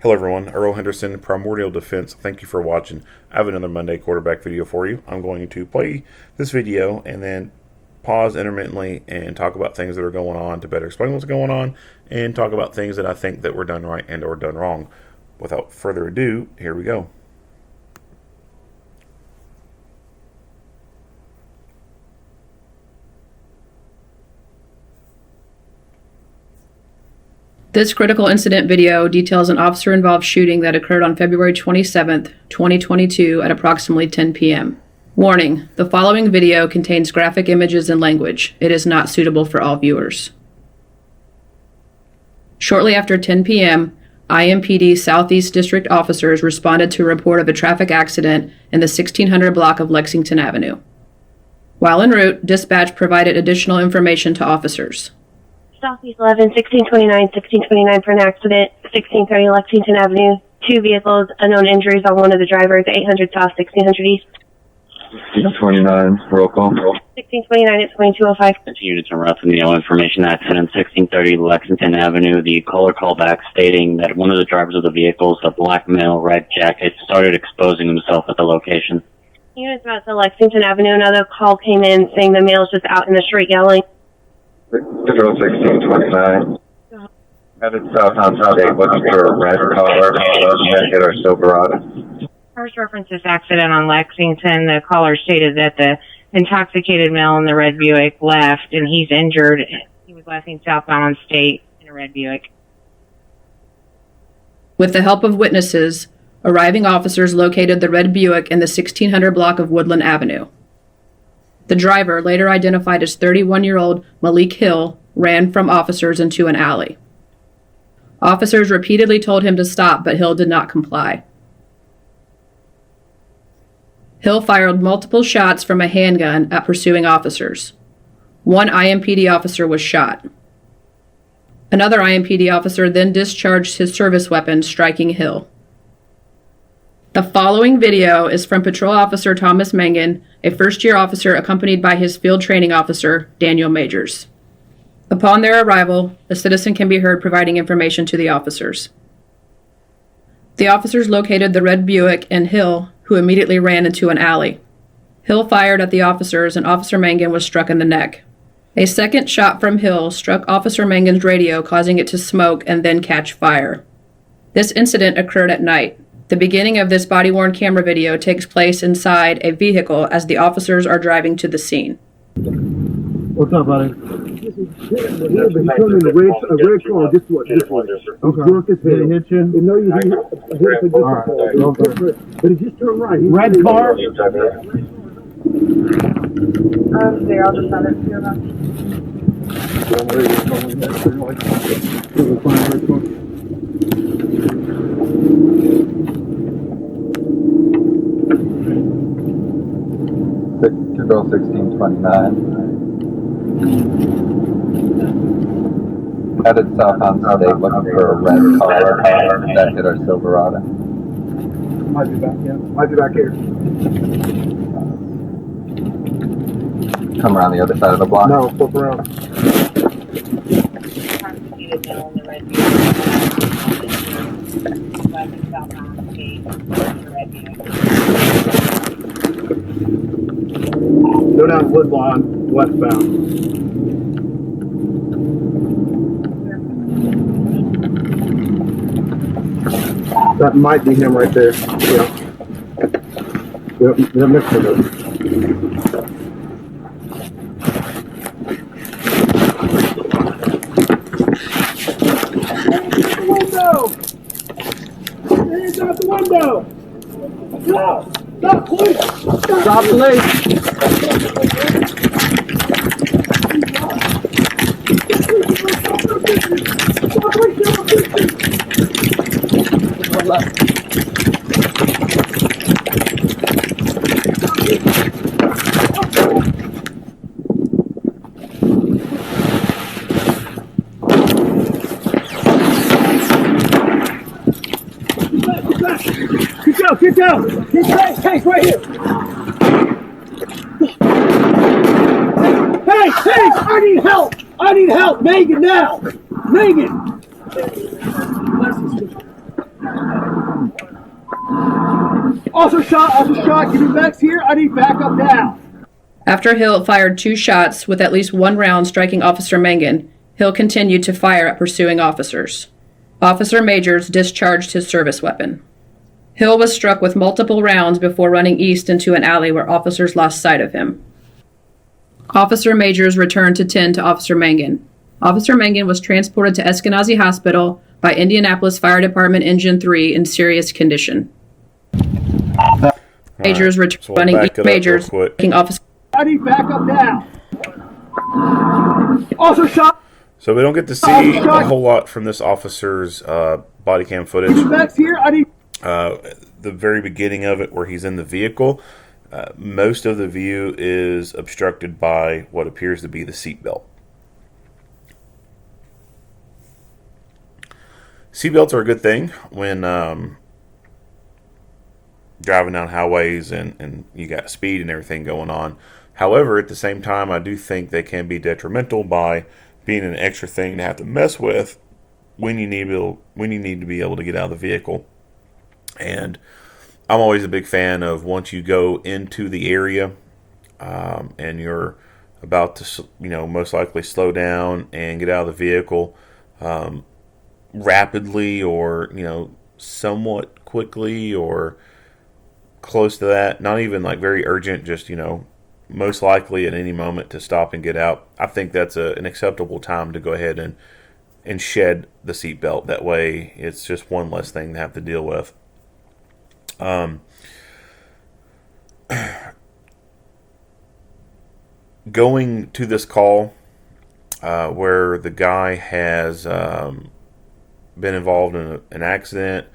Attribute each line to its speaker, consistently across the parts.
Speaker 1: Hello everyone, Earl Henderson, Primordial Defense. Thank you for watching. I have another Monday quarterback video for you. I'm going to play this video and then pause intermittently and talk about things that are going on to better explain what's going on and talk about things that I think that were done right and or done wrong. Without further ado, here we go.
Speaker 2: This critical incident video details an officer-involved shooting that occurred on February 27, 2022 at approximately 10 p.m. Warning: the following video contains graphic images and language. It is not suitable for all viewers. Shortly after 10 p.m., IMPD Southeast District officers responded to a report of a traffic accident in the 1600 block of Lexington Avenue. While en route, dispatch provided additional information to officers.
Speaker 3: Southeast 11, 1629 for an accident, 1630 Lexington Avenue. Two vehicles, unknown injuries on one of the drivers, 800 South, 1600 East.
Speaker 4: 1629, roll call.
Speaker 3: 1629 at 2205.
Speaker 5: Continue to route from the information accident, 1630 Lexington Avenue. The caller callback stating that one of the drivers of the vehicles, a black male, red jacket, started exposing himself at the location.
Speaker 3: Units about to Lexington Avenue. Another call came in saying the male's just out in the street yelling.
Speaker 4: Control 1629. Headed south on state, looking for a red collar, jacket or Silverado.
Speaker 6: First reference this accident on Lexington. The caller stated that the intoxicated male in the red Buick left and he's injured. He was left southbound on State in a red Buick.
Speaker 2: With the help of witnesses, arriving officers located the red Buick in the 1600 block of Woodland Avenue. The driver, later identified as 31-year-old Mylik Hill, ran from officers into an alley. Officers repeatedly told him to stop, but Hill did not comply. Hill fired multiple shots from a handgun at pursuing officers. One IMPD officer was shot. Another IMPD officer then discharged his service weapon, striking Hill. The following video is from Patrol Officer Thomas Mangan, a first-year officer accompanied by his field training officer, Daniel Majors. Upon their arrival, a citizen can be heard providing information to the officers. The officers located the red Buick and Hill, who immediately ran into an alley. Hill fired at the officers and Officer Mangan was struck in the neck. A second shot from Hill struck Officer Mangan's radio, causing it to smoke and then catch fire. This incident occurred at night. The beginning of this body-worn camera video takes place inside a vehicle as the officers are driving to the scene.
Speaker 7: What's up, buddy? He's coming in a red car. This one. Okay. Jerk his head. Hit you? No, you didn't. All right. But he just turned right. Red car?
Speaker 3: There, I'll just have it here now.
Speaker 4: Control 1629. Headed south on state, looking for a red collar, jacket or Silverado.
Speaker 7: Might be back, yeah. Might be back here.
Speaker 4: Come around the other side of the block.
Speaker 7: No, flip around.
Speaker 6: Intoxicated male in the red Buick left southbound on State in a red Buick.
Speaker 7: Go down Woodlawn, westbound. That might be him right there. Yeah. Yep, next to him. Hands out the window! Stop! Stop, please! Stop, please! Get down! Hey, right here! Hey! I need help! I need help! Megan, now! Megan! Officer shot, give me backs here, I need backup now.
Speaker 2: After Hill fired 2 shots with at least 1 round striking Officer Mangan, Hill continued to fire at pursuing officers. Officer Majors discharged his service weapon. Hill was struck with multiple rounds before running east into an alley where officers lost sight of him. Officer Majors returned to tend to Officer Mangan. Officer Mangan was transported to Eskenazi Hospital by Indianapolis Fire Department Engine 3 in serious condition. Majors returned
Speaker 1: so we'll
Speaker 2: running
Speaker 1: back
Speaker 2: east.
Speaker 1: it up
Speaker 2: Majors
Speaker 1: real quick.
Speaker 2: Officer.
Speaker 7: I need backup now. Officer shot.
Speaker 1: So we don't get to see a whole lot from this officer's body cam footage.
Speaker 7: Backs here, I need.
Speaker 1: The very beginning of it, where he's in the vehicle, most of the view is obstructed by what appears to be the seatbelt. Seatbelts are a good thing when driving down highways and you got speed and everything going on. However, at the same time, I do think they can be detrimental by being an extra thing to have to mess with when you need to be able to get out of the vehicle. And I'm always a big fan of once you go into the area and you're about to, most likely slow down and get out of the vehicle rapidly or, somewhat quickly or close to that. Not even like very urgent, just, most likely at any moment to stop and get out. I think that's an acceptable time to go ahead and shed the seatbelt. That way it's just one less thing to have to deal with. Going to this call where the guy has been involved in an accident,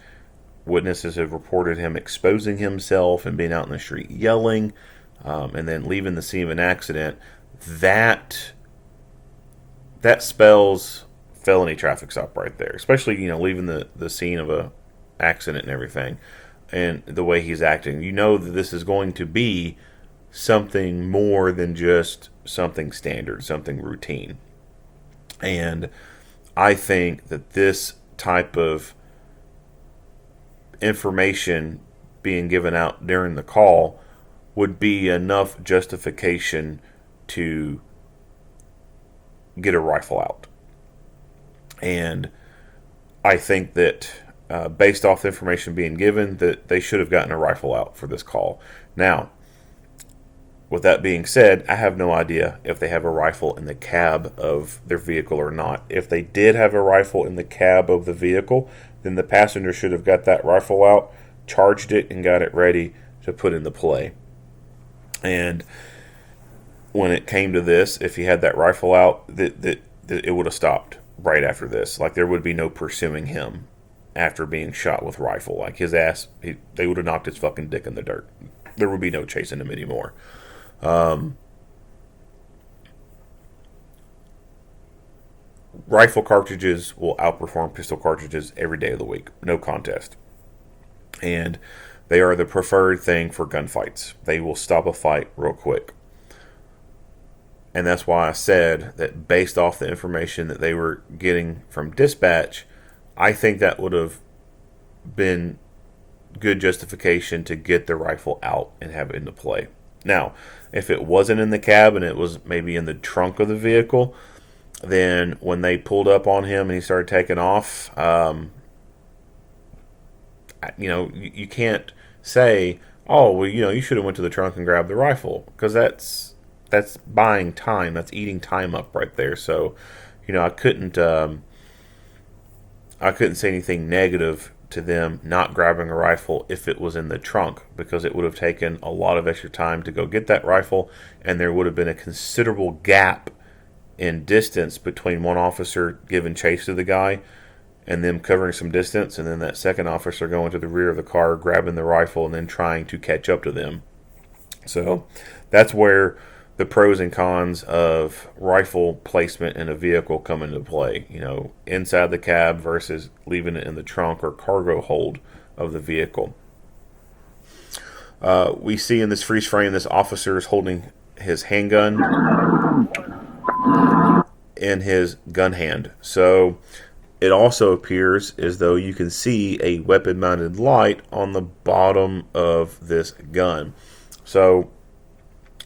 Speaker 1: witnesses have reported him exposing himself and being out in the street yelling, and then leaving the scene of an accident. That spells felony traffic stop right there, especially leaving the scene of a accident and everything. And the way he's acting, that this is going to be something more than just something standard, something routine. And I think that this type of information being given out during the call would be enough justification to get a rifle out. And I think that based off the information being given, that they should have gotten a rifle out for this call. Now, with that being said, I have no idea if they have a rifle in the cab of their vehicle or not. If they did have a rifle in the cab of the vehicle, then the passenger should have got that rifle out, charged it, and got it ready to put into play. And when it came to this, if he had that rifle out, that it would have stopped right after this. Like, there would be no pursuing him after being shot with rifle. Like, his ass, they would have knocked his fucking dick in the dirt. There would be no chasing him anymore. Rifle cartridges will outperform pistol cartridges every day of the week. No contest. And they are the preferred thing for gunfights. They will stop a fight real quick. And that's why I said that based off the information that they were getting from dispatch, I think that would have been good justification to get the rifle out and have it into play. Now, if it wasn't in the cab and it was maybe in the trunk of the vehicle, then when they pulled up on him and he started taking off, you can't say, oh, well, you should have went to the trunk and grabbed the rifle, because that's buying time. That's eating time up right there. So, I couldn't say anything negative to them not grabbing a rifle if it was in the trunk, because it would have taken a lot of extra time to go get that rifle, and there would have been a considerable gap in distance between one officer giving chase to the guy and them covering some distance, and then that second officer going to the rear of the car, grabbing the rifle, and then trying to catch up to them. So that's where the pros and cons of rifle placement in a vehicle come into play. Inside the cab versus leaving it in the trunk or cargo hold of the vehicle. We see in this freeze frame, this officer is holding his handgun in his gun hand. So it also appears as though you can see a weapon-mounted light on the bottom of this gun. So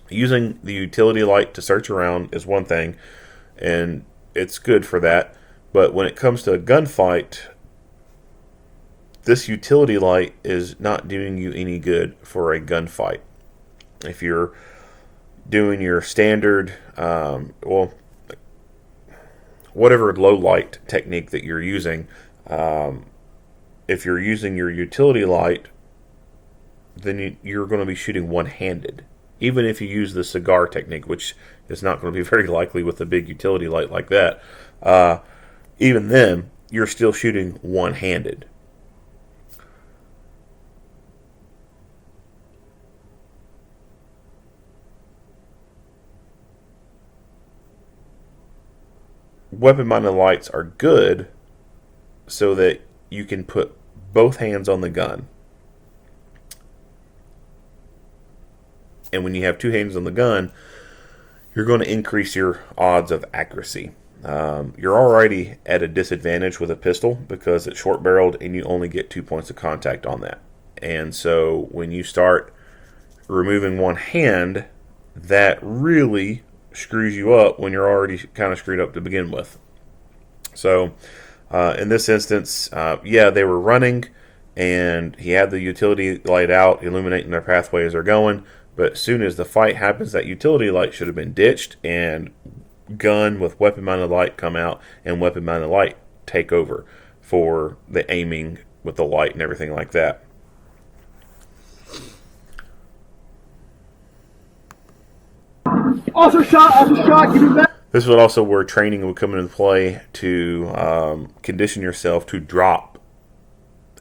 Speaker 1: using the utility light to search around is one thing, and it's good for that. But when it comes to a gunfight, this utility light is not doing you any good for a gunfight. If you're doing your standard, whatever low light technique that you're using, if you're using your utility light, then you're going to be shooting one-handed. Even if you use the cigar technique, which is not going to be very likely with a big utility light like that, even then, you're still shooting one-handed. Weapon-mounted lights are good so that you can put both hands on the gun. And when you have two hands on the gun, you're going to increase your odds of accuracy. You're already at a disadvantage with a pistol because it's short-barreled and you only get 2 points of contact on that. And so when you start removing one hand, that really screws you up when you're already kind of screwed up to begin with. So in this instance, they were running and he had the utility light out illuminating their pathway as they're going, but as soon as the fight happens, that utility light should have been ditched and gun with weapon mounted light come out and weapon mounted light take over for the aiming with the light and everything like that.
Speaker 7: Also shot, give me back.
Speaker 1: This is also where training would come into play to condition yourself to drop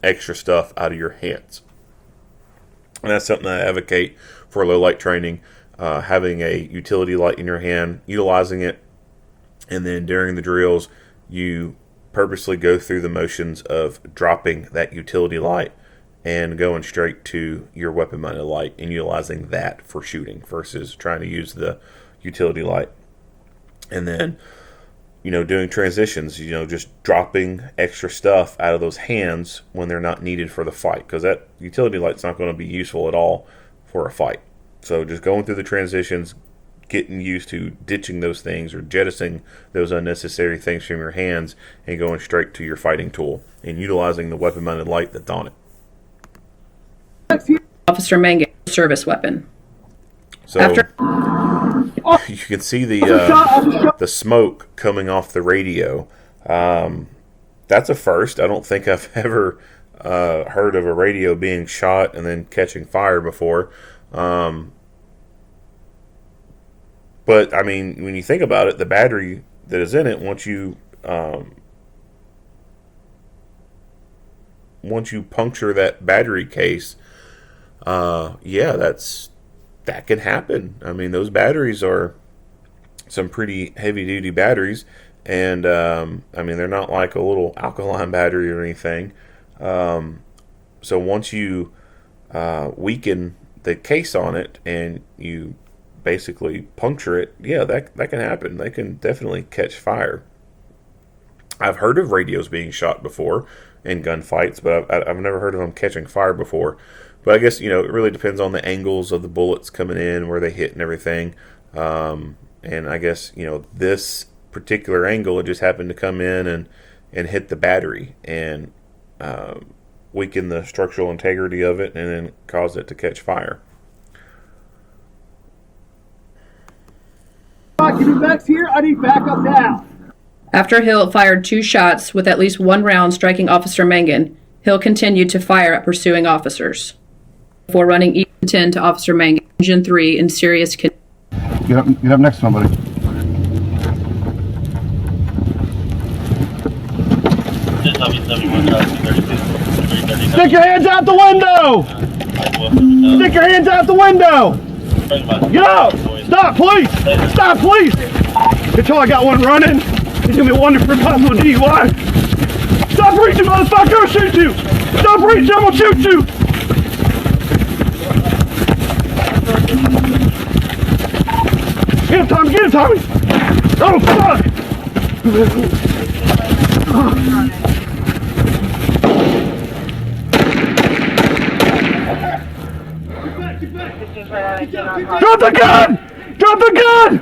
Speaker 1: extra stuff out of your hands. And that's something I advocate for low light training, having a utility light in your hand, utilizing it, and then during the drills, you purposely go through the motions of dropping that utility light and going straight to your weapon mounted light and utilizing that for shooting versus trying to use the utility light. And then, doing transitions, just dropping extra stuff out of those hands when they're not needed for the fight, because that utility light's not going to be useful at all for a fight. So just going through the transitions, getting used to ditching those things or jettisoning those unnecessary things from your hands and going straight to your fighting tool and utilizing the weapon mounted light that's on it.
Speaker 2: Officer Mangan, service weapon.
Speaker 1: So you can see the smoke coming off the radio. That's a first. I don't think I've ever heard of a radio being shot and then catching fire before. But I mean, when you think about it, the battery that is in it, once you puncture that battery case, that can happen. I mean, those batteries are some pretty heavy duty batteries, and they're not like a little alkaline battery or anything. So once you weaken the case on it and you basically puncture it, that can happen. They can definitely catch fire. I've heard of radios being shot before in gunfights, but I've never heard of them catching fire before. But I guess, it really depends on the angles of the bullets coming in, where they hit and everything. And I guess, this particular angle, it just happened to come in and hit the battery and weaken the structural integrity of it and then cause it to catch fire.
Speaker 7: Give me backs here. I need backup now.
Speaker 2: After Hill fired 2 shots with at least 1 round striking Officer Mangan, Hill continued to fire at pursuing officers. Before running E10 to Officer Mangan, Engine 3 in serious condition.
Speaker 8: Get up next to somebody.
Speaker 7: Stick your hands out the window! Stick your hands out the window! Get out! Stop, please! Stop, please! Until I got one running, he's gonna be one for possible DUI. Stop reaching, motherfucker! I'll shoot you! Stop reaching! I'm gonna shoot you! Get him, Tommy! Get him, Tommy! Oh, fuck! Drop the gun! Drop the gun!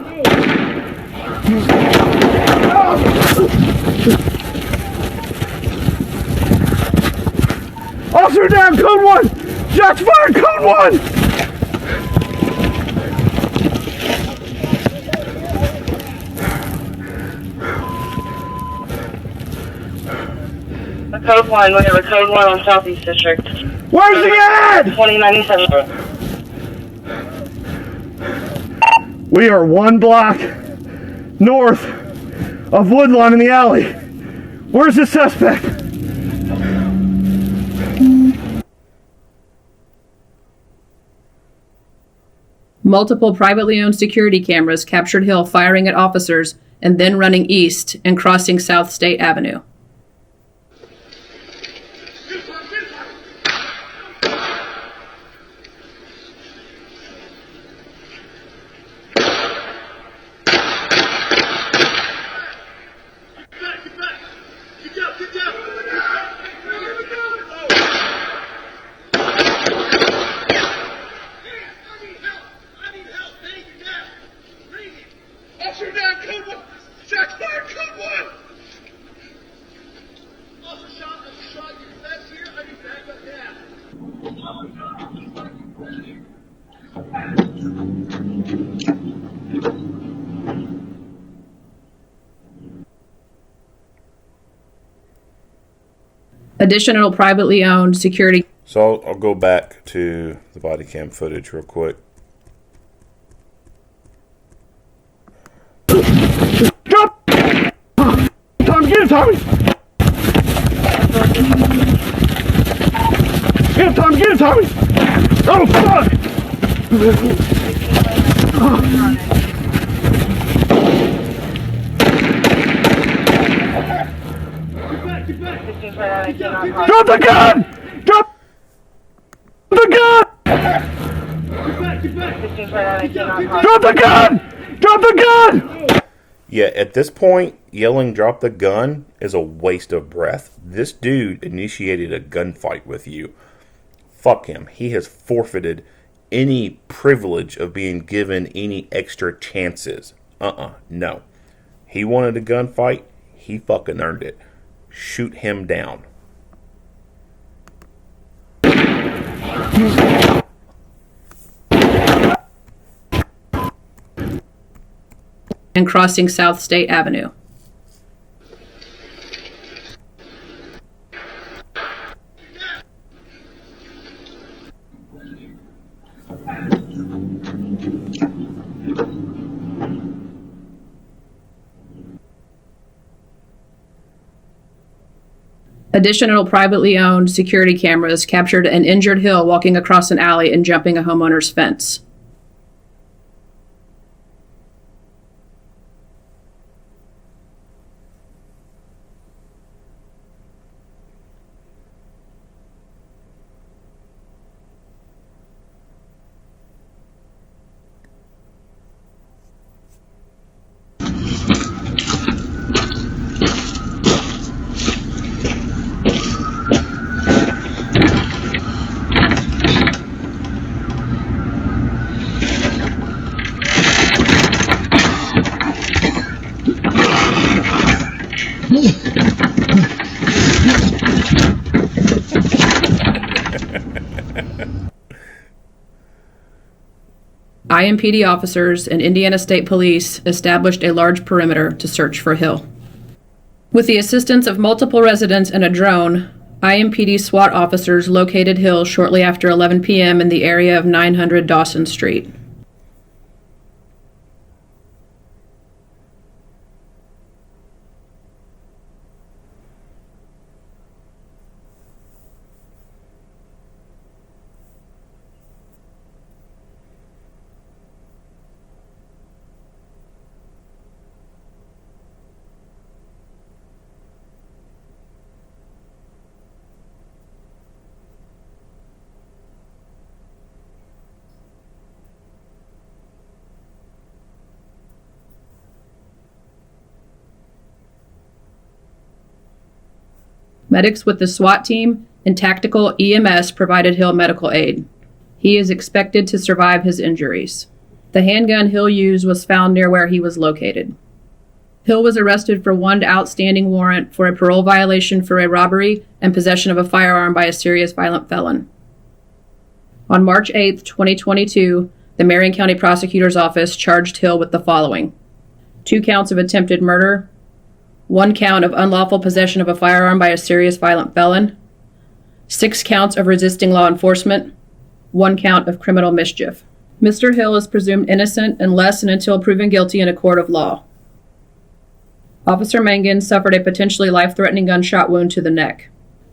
Speaker 7: Officer down, code 1! Shots fired, code 1!
Speaker 3: Code 1, we have a code 1 on Southeast District.
Speaker 7: Where's he at?
Speaker 3: 2097.
Speaker 7: We are 1 block north of Woodlawn in the alley. Where's the suspect?
Speaker 2: Multiple privately owned security cameras captured Hill firing at officers and then running east and crossing South State Avenue. Additional privately owned security.
Speaker 1: So I'll go back to the body cam footage real quick.
Speaker 7: Drop! Tommy, get him, Tommy! Get him, Tommy, get him, Tommy! Oh, fuck! Drop the gun! Drop the gun! Drop the gun! Drop the gun!
Speaker 1: Yeah, at this point, yelling drop the gun is a waste of breath. This dude initiated a gunfight with you. Fuck him. He has forfeited any privilege of being given any extra chances. No. He wanted a gunfight. He fucking earned it. Shoot him down.
Speaker 2: And crossing South State Avenue. Additional privately owned security cameras captured an injured Hill walking across an alley and jumping a homeowner's fence. IMPD officers and Indiana State Police established a large perimeter to search for Hill. With the assistance of multiple residents and a drone, IMPD SWAT officers located Hill shortly after 11 p.m. in the area of 900 Dawson Street. Medics with the SWAT team and tactical EMS provided Hill medical aid. He is expected to survive his injuries. The handgun Hill used was found near where he was located. Hill was arrested for one outstanding warrant for a parole violation for a robbery and possession of a firearm by a serious violent felon. On March 8, 2022, the Marion County Prosecutor's Office charged Hill with the following: 2 counts of attempted murder, 1 count of unlawful possession of a firearm by a serious violent felon, 6 counts of resisting law enforcement, 1 count of criminal mischief. Mr. Hill is presumed innocent unless and until proven guilty in a court of law. Officer Mangan suffered a potentially life-threatening gunshot wound to the neck.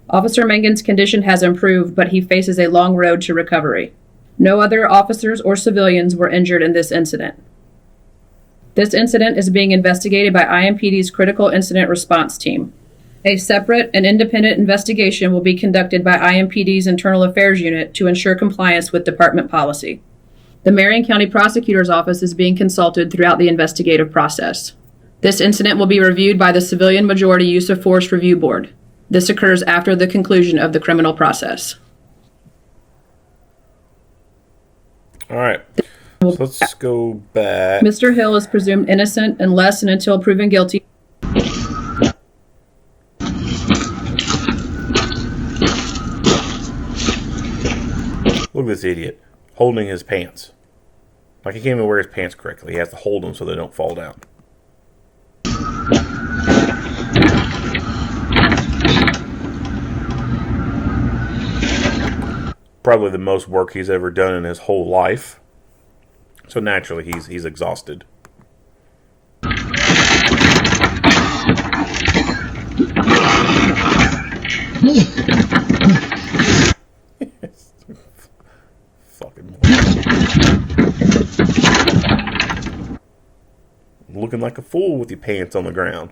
Speaker 2: Officer Mangan's condition has improved, but he faces a long road to recovery. No other officers or civilians were injured in this incident. This incident is being investigated by IMPD's Critical Incident Response Team. A separate and independent investigation will be conducted by IMPD's Internal Affairs Unit to ensure compliance with department policy. The Marion County Prosecutor's Office is being consulted throughout the investigative process. This incident will be reviewed by the Civilian Majority Use of Force Review Board. This occurs after the conclusion of the criminal process.
Speaker 1: All right. So let's go back.
Speaker 2: Mr. Hill is presumed innocent unless and until proven guilty.
Speaker 1: Look at this idiot holding his pants. Like he can't even wear his pants correctly. He has to hold them so they don't fall down. Probably the most work he's ever done in his whole life. So naturally he's exhausted. Fucking looking like a fool with your pants on the ground.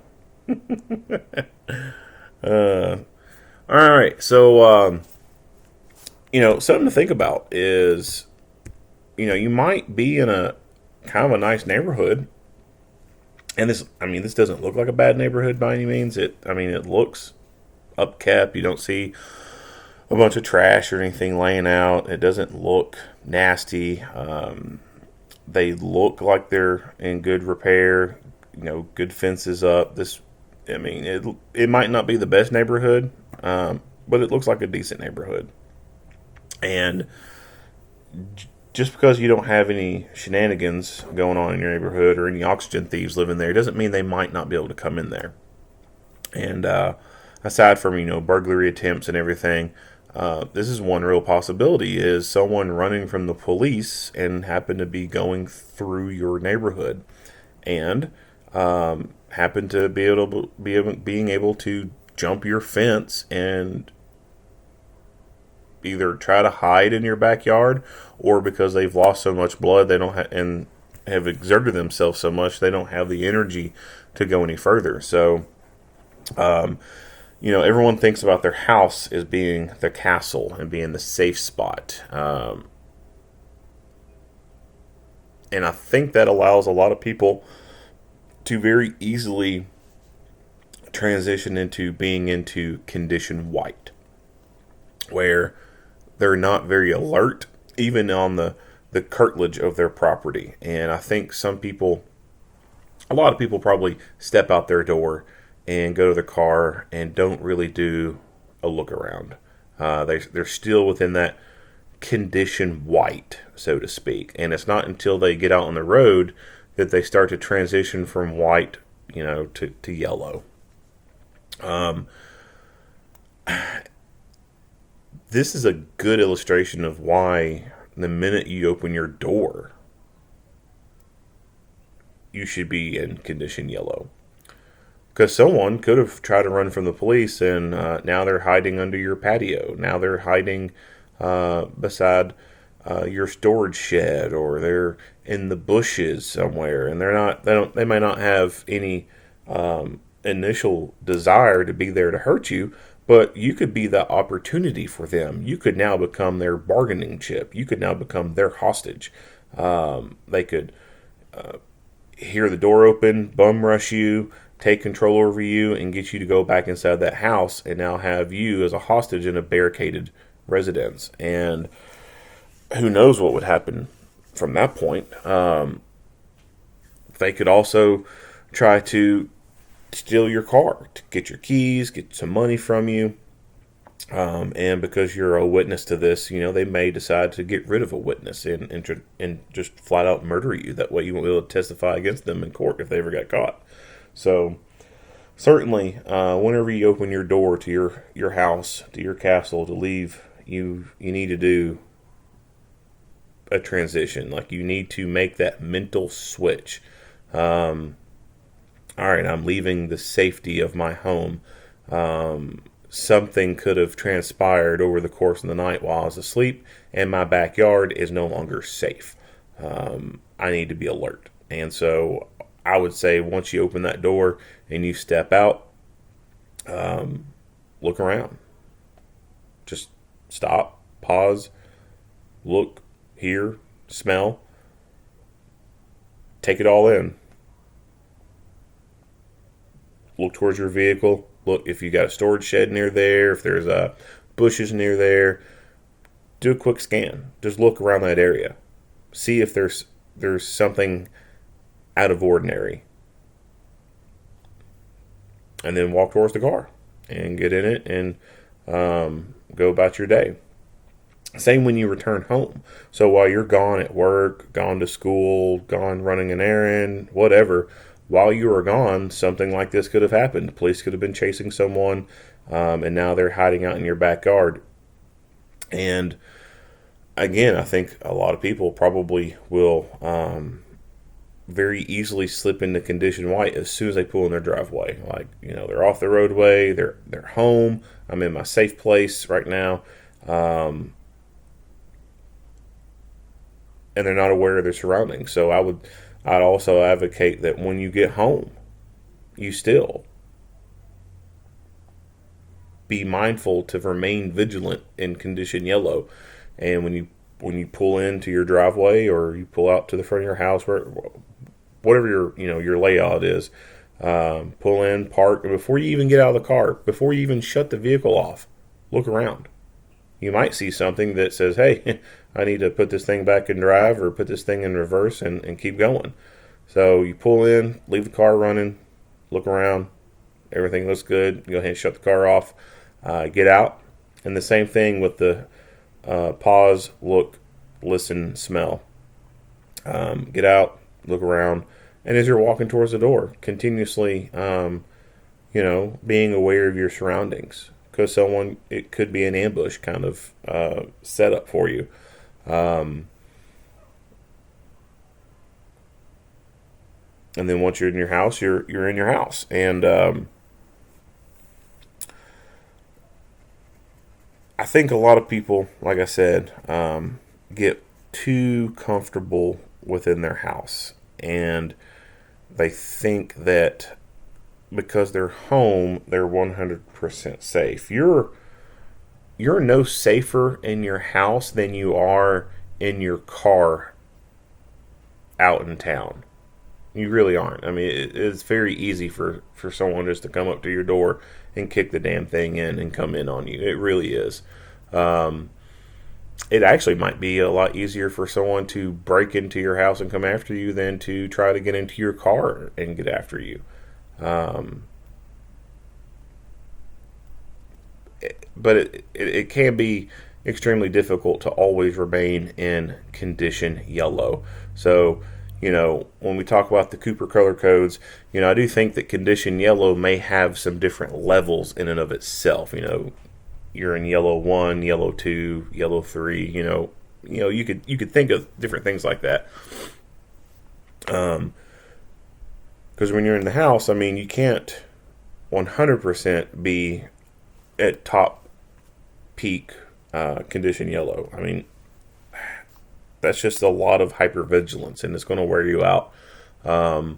Speaker 1: All right, so something to think about is, you might be in a kind of a nice neighborhood, and this doesn't look like a bad neighborhood by any means. It looks upkept. You don't see a bunch of trash or anything laying out. It doesn't look nasty. They look like they're in good repair. Good fences up. It might not be the best neighborhood, but it looks like a decent neighborhood. And just because you don't have any shenanigans going on in your neighborhood or any oxygen thieves living there doesn't mean they might not be able to come in there. And aside from burglary attempts and everything, this is one real possibility: is someone running from the police and happen to be going through your neighborhood and happen to being able to jump your fence and either try to hide in your backyard, or because they've lost so much blood they don't and have exerted themselves so much they don't have the energy to go any further. So everyone thinks about their house as being the castle and being the safe spot. And I think that allows a lot of people to very easily transition into being into condition white, where they're not very alert, even on the curtilage of their property. And I think a lot of people probably step out their door and go to the car and don't really do a look around. They're still within that condition white, so to speak. And it's not until they get out on the road that they start to transition from white, to yellow. This is a good illustration of why the minute you open your door, you should be in condition yellow. Because someone could have tried to run from the police, and now they're hiding under your patio. Now they're hiding beside your storage shed, or they're in the bushes somewhere, and they may not have any initial desire to be there to hurt you, but you could be the opportunity for them. You could now become their bargaining chip. You could now become their hostage. They could hear the door open, bum rush you, take control over you and get you to go back inside that house and now have you as a hostage in a barricaded residence. And who knows what would happen from that point. They could also try to steal your car, to get your keys, get some money from you. And because you're a witness to this, they may decide to get rid of a witness and just flat out murder you. That way you won't be able to testify against them in court if they ever got caught. So certainly, whenever you open your door to your house, to your castle, to leave, you need to do a transition. Like, you need to make that mental switch. All right, I'm leaving the safety of my home. Something could have transpired over the course of the night while I was asleep, and my backyard is no longer safe. I need to be alert. And so I would say once you open that door and you step out, look around. Just stop, pause, look, hear, smell. Take it all in. Look towards your vehicle. Look if you got a storage shed near there, if there's bushes near there. Do a quick scan. Just look around that area. See if there's something out of ordinary. And then walk towards the car and get in it and go about your day. Same when you return home. So while you're gone at work, gone to school, gone running an errand, whatever, while you were gone, something like this could have happened. The police could have been chasing someone, and now they're hiding out in your backyard. And again, I think a lot of people probably will very easily slip into condition white as soon as they pull in their driveway. Like, they're off the roadway, they're home, I'm in my safe place right now, and they're not aware of their surroundings. So I'd also advocate that when you get home, you still be mindful to remain vigilant in condition yellow. And when you pull into your driveway or you pull out to the front of your house, whatever your layout is, pull in, park, and before you even get out of the car, before you even shut the vehicle off, look around. You might see something that says, hey, I need to put this thing back in drive or put this thing in reverse and keep going. So you pull in, leave the car running, look around, everything looks good, go ahead and shut the car off, get out. And the same thing with the pause, look, listen, smell. Get out, look around, and as you're walking towards the door, continuously, being aware of your surroundings. Because it could be an ambush kind of setup for you. And then once you're in your house, you're in your house. And I think a lot of people, like I said, get too comfortable within their house. And they think that because they're home, they're 100% safe. You're no safer in your house than you are in your car out in town. You really aren't. I mean, it's very easy for someone just to come up to your door and kick the damn thing in and come in on you. It really is. It actually might be a lot easier for someone to break into your house and come after you than to try to get into your car and get after you. But it can be extremely difficult to always remain in condition yellow. So, when we talk about the Cooper color codes, I do think that condition yellow may have some different levels in and of itself. You're in yellow 1, yellow 2, yellow 3, you could think of different things like that. Because when you're in the house, I mean, you can't 100% be at top peak condition yellow. I mean, that's just a lot of hypervigilance, and it's going to wear you out. So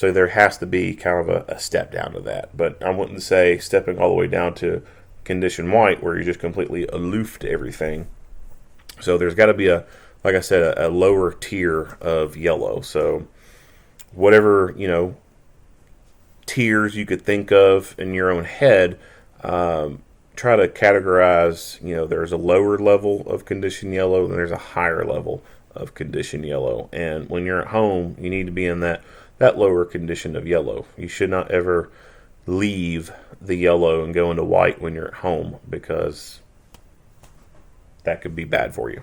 Speaker 1: there has to be kind of a step down to that. But I wouldn't say stepping all the way down to condition white where you're just completely aloof to everything. So there's got to be like I said, a lower tier of yellow. So whatever, tiers you could think of in your own head. Try to categorize, there's a lower level of condition yellow and there's a higher level of condition yellow. And when you're at home, you need to be in that lower condition of yellow. You should not ever leave the yellow and go into white when you're at home, because that could be bad for you.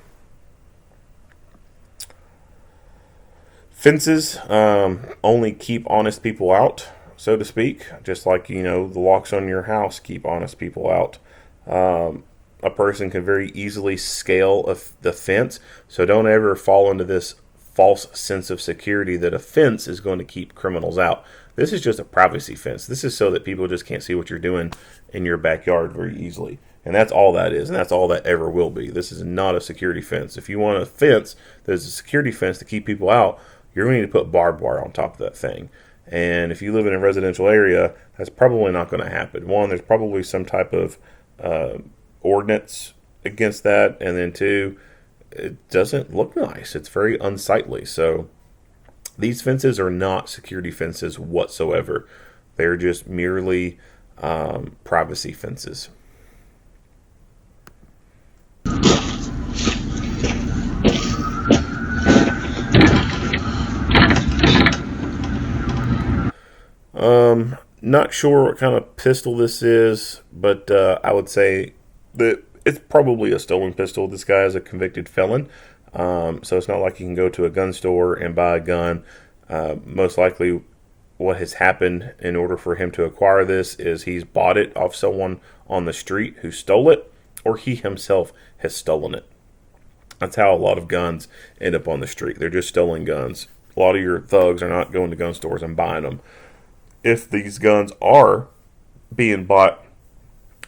Speaker 1: Fences only keep honest people out, so to speak, just like, the locks on your house keep honest people out. A person can very easily scale the fence, so don't ever fall into this false sense of security that a fence is going to keep criminals out. This is just a privacy fence. This is so that people just can't see what you're doing in your backyard very easily. And that's all that is, and that's all that ever will be. This is not a security fence. If you want a fence that's a security fence to keep people out, you're going to need to put barbed wire on top of that thing. And if you live in a residential area, that's probably not going to happen. One, there's probably some type of ordinance against that. And then two, it doesn't look nice. It's very unsightly. So these fences are not security fences whatsoever. They're just merely privacy fences. Not sure what kind of pistol this is, but I would say that it's probably a stolen pistol. This guy is a convicted felon, so it's not like you can go to a gun store and buy a gun. Most likely what has happened in order for him to acquire this is he's bought it off someone on the street who stole it, or he himself has stolen it. That's how a lot of guns end up on the street. They're just stolen guns. A lot of your thugs are not going to gun stores and buying them. If these guns are being bought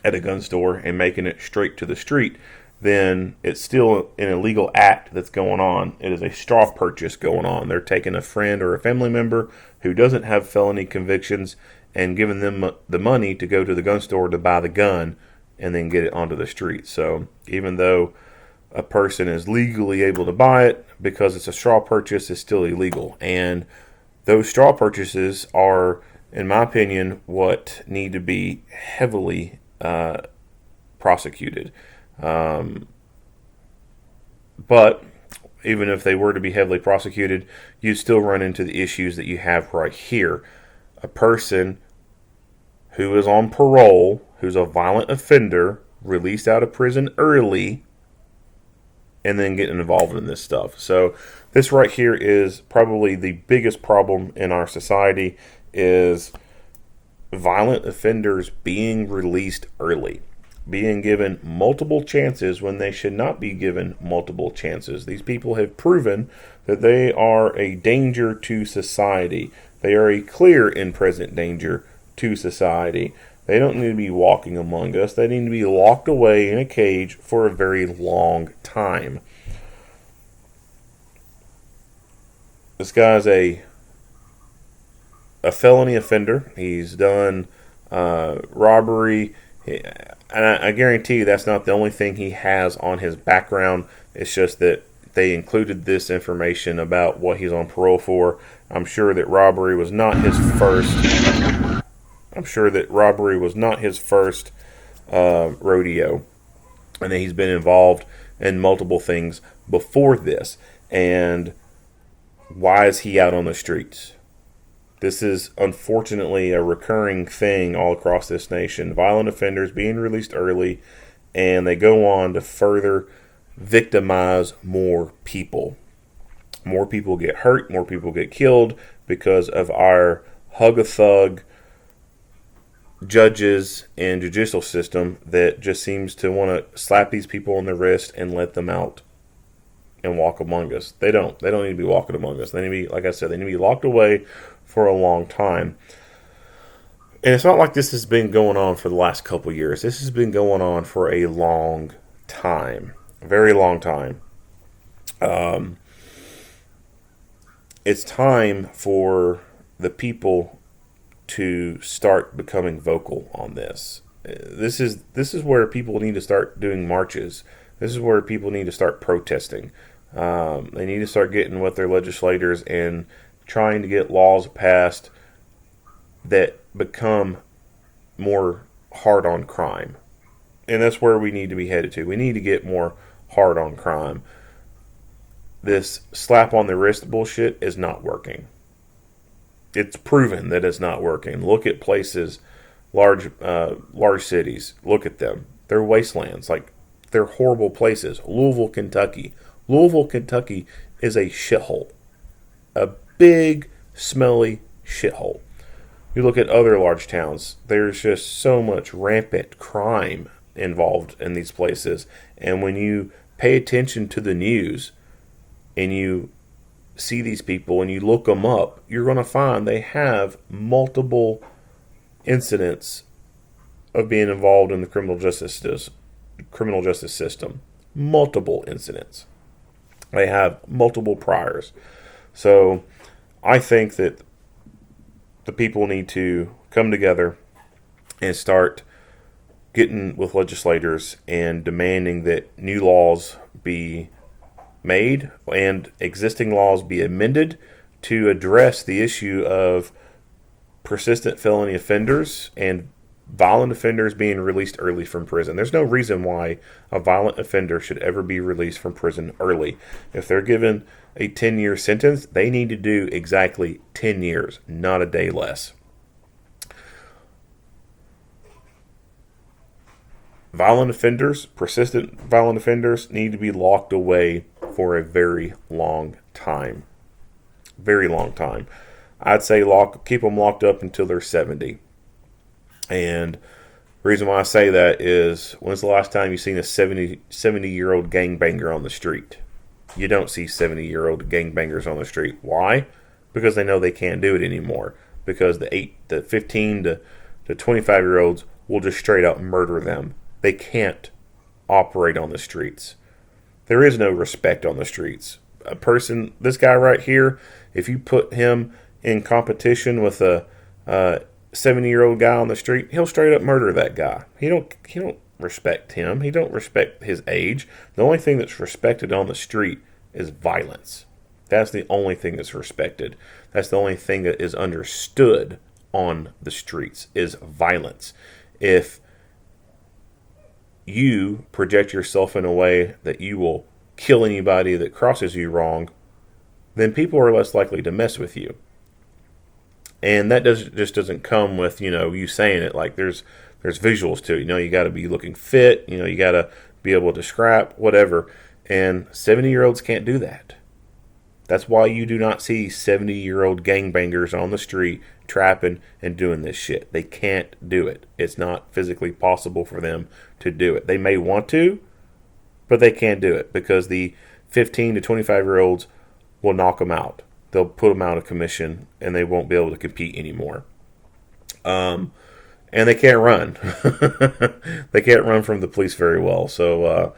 Speaker 1: at a gun store and making it straight to the street, then it's still an illegal act that's going on. It is a straw purchase going on. They're taking a friend or a family member who doesn't have felony convictions and giving them the money to go to the gun store to buy the gun and then get it onto the street. So even though a person is legally able to buy it, because it's a straw purchase, it's still illegal. And those straw purchases are, in my opinion, what need to be heavily prosecuted. But even if they were to be heavily prosecuted, you still run into the issues that you have right here. A person who is on parole, who's a violent offender, released out of prison early, and then getting involved in this stuff. So this right here is probably the biggest problem in our society, is violent offenders being released early, being given multiple chances when they should not be given multiple chances. These people have proven that they are a danger to society. They are a clear and present danger to society. They don't need to be walking among us. They need to be locked away in a cage for a very long time. This guy's a felony offender. He's done robbery. And I guarantee you that's not the only thing he has on his background. It's just that they included this information about what he's on parole for. I'm sure that robbery was not his first. Rodeo, and that he's been involved in multiple things before this. And why is he out on the streets? This is unfortunately a recurring thing all across this nation. Violent offenders being released early, and they go on to further victimize more people. More people get hurt, more people get killed because of our hug-a-thug judges and judicial system that just seems to want to slap these people on the wrist and let them out and walk among us. They don't need to be walking among us. They need to be, like I said, they need to be locked away for a long time. And it's not like this has been going on for the last couple years. This has been going on for a long time. A very long time. It's time for the people to start becoming vocal on this. This is where people need to start doing marches. This is where people need to start protesting. They need to start getting with their legislators and trying to get laws passed that become more hard on crime. And that's where we need to be headed to. We need to get more hard on crime. This slap on the wrist bullshit is not working. It's proven that it's not working. Look at places, large cities. Look at them. They're wastelands. Like, they're horrible places. Louisville, Kentucky. Louisville, Kentucky is a shithole. A big, smelly shithole. You look at other large towns, there's just so much rampant crime involved in these places. And when you pay attention to the news and you see these people and you look them up, you're going to find they have multiple incidents of being involved in the criminal justice system. Multiple incidents. They have multiple priors. So I think that the people need to come together and start getting with legislators and demanding that new laws be made and existing laws be amended to address the issue of persistent felony offenders and violent offenders being released early from prison. There's no reason why a violent offender should ever be released from prison early. If they're given a 10-year sentence, they need to do exactly 10 years, not a day less. Violent offenders, persistent violent offenders, need to be locked away for a very long time. Very long time. I'd say keep them locked up until they're 70. And the reason why I say that is, when's the last time you've seen a 70-year-old gangbanger on the street? You don't see 70-year-old gangbangers on the street. Why? Because they know they can't do it anymore. Because the 15 to 25-year-olds will just straight up murder them. They can't operate on the streets. There is no respect on the streets. This guy right here, if you put him in competition with a 70-year-old guy on the street, he'll straight up murder that guy. He don't respect him. He don't respect his age. The only thing that's respected on the street is violence. That's the only thing that's respected. That's the only thing that is understood on the streets is violence. If you project yourself in a way that you will kill anybody that crosses you wrong, then people are less likely to mess with you. And that just doesn't come with, you saying it. Like, there's visuals to it. You got to be looking fit. You got to be able to scrap, whatever. And 70-year-olds can't do that. That's why you do not see 70-year-old gangbangers on the street trapping and doing this shit. They can't do it. It's not physically possible for them to do it. They may want to, but they can't do it because the 15 to 25-year-olds will knock them out. They'll put them out of commission and they won't be able to compete anymore. And they can't run. They can't run from the police very well. So,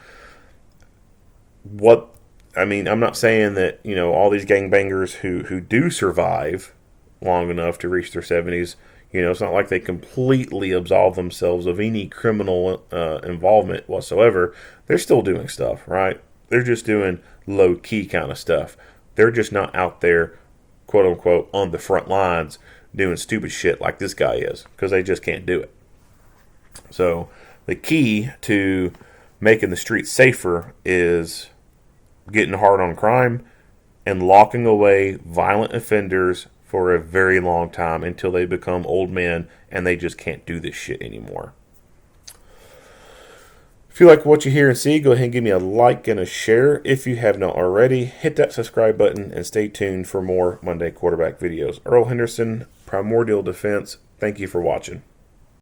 Speaker 1: I'm not saying that, all these gangbangers who do survive long enough to reach their 70s, it's not like they completely absolve themselves of any criminal involvement whatsoever. They're still doing stuff, right? They're just doing low-key kind of stuff. They're just not out there, quote-unquote, on the front lines doing stupid shit like this guy is, because they just can't do it. So the key to making the streets safer is getting hard on crime and locking away violent offenders for a very long time until they become old men and they just can't do this shit anymore. If you like what you hear and see, go ahead and give me a like and a share. If you have not already, hit that subscribe button and stay tuned for more Monday quarterback videos. Earl Henderson, Primordial Defense, thank you for watching.